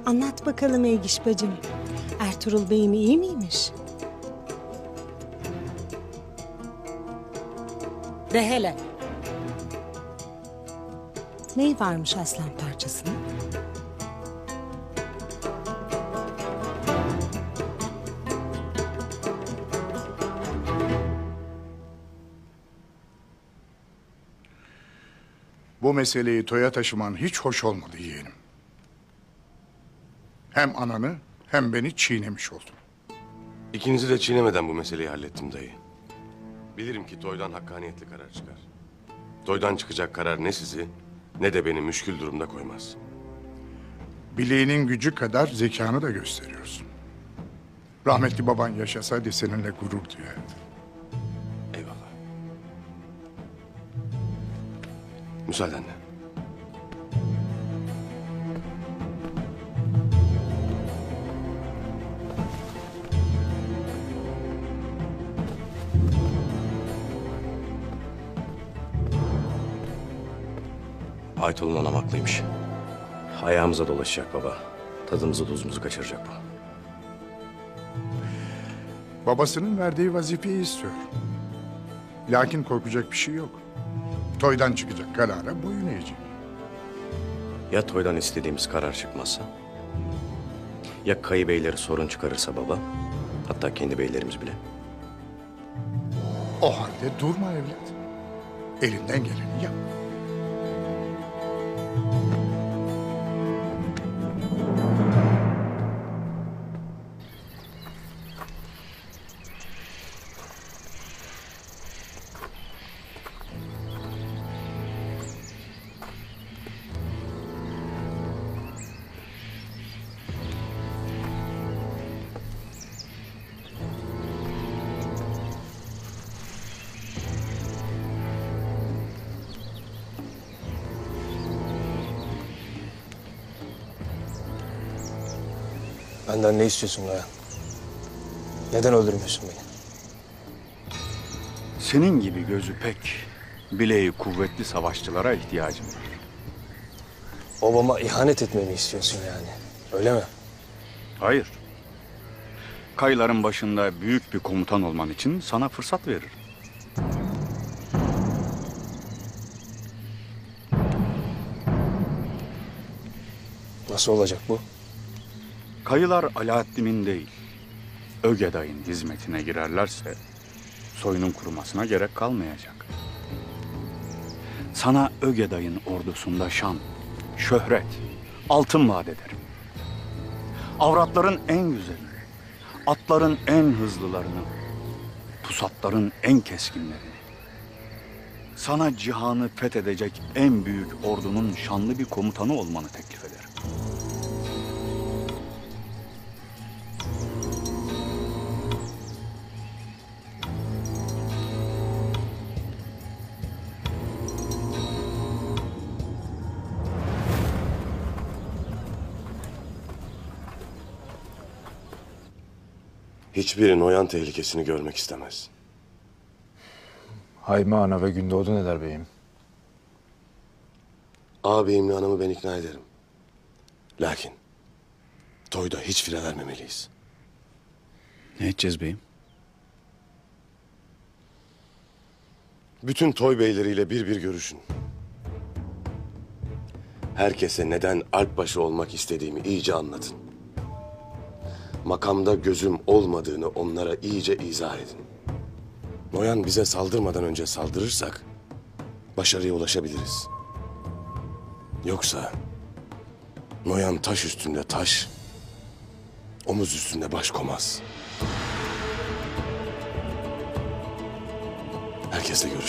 Anlat bakalım Eygiş bacım. Ertuğrul Bey'im iyi miymiş? De hele. Neyi varmış aslan parçasının? Bu meseleyi toya taşıman hiç hoş olmadı yeğenim. Hem ananı hem beni çiğnemiş oldun. İkinizi de çiğnemeden bu meseleyi hallettim dayı. Bilirim ki toydan hakkaniyetli karar çıkar. Toydan çıkacak karar ne sizi ne de beni müşkül durumda koymaz. Bileğinin gücü kadar zekanı da gösteriyorsun. Rahmetli baban yaşasaydı seninle gurur duyardı. Eyvallah. Müsaadenle. Aytol'un anam haklıymış. Ayağımıza dolaşacak baba. Tadımızı tuzumuzu kaçıracak bu. Babasının verdiği vazifeyi istiyor. Lakin korkacak bir şey yok. Toydan çıkacak karara boyun eğecek. Ya toydan istediğimiz karar çıkmazsa? Ya kayı beyleri sorun çıkarırsa baba? Hatta kendi beylerimiz bile. O halde durma evlat. Elinden geleni yap. Benden ne istiyorsun Noyan? Neden öldürmüyorsun beni? Senin gibi gözü pek, bileği kuvvetli savaşçılara ihtiyacım var. Babama ihanet etmemi istiyorsun yani. Öyle mi? Hayır. Kayıların başında büyük bir komutan olman için sana fırsat veririm. Nasıl olacak bu? Kayılar Alaaddin'in değil, Ögeday'ın hizmetine girerlerse soyunun kurumasına gerek kalmayacak. Sana Ögeday'ın ordusunda şan, şöhret, altın vaat ederim. Avratların en güzelini, atların en hızlılarını, pusatların en keskinlerini, sana cihanı fethedecek en büyük ordunun şanlı bir komutanı olmanı teklif ederim. Hiçbiri Noyan tehlikesini görmek istemez. Hayme Ana ve Gündoğdu ne der beyim? Ağabeyimle anamı ben ikna ederim. Lakin toyda hiç fire vermemeliyiz. Ne edeceğiz beyim? Bütün toy beyleriyle bir görüşün. Herkese neden Alpbaşı olmak istediğimi iyice anlatın. Makamda gözüm olmadığını onlara iyice izah edin. Noyan bize saldırmadan önce saldırırsak başarıya ulaşabiliriz. Yoksa Noyan taş üstünde taş, omuz üstünde baş komaz. Herkesle görüşün.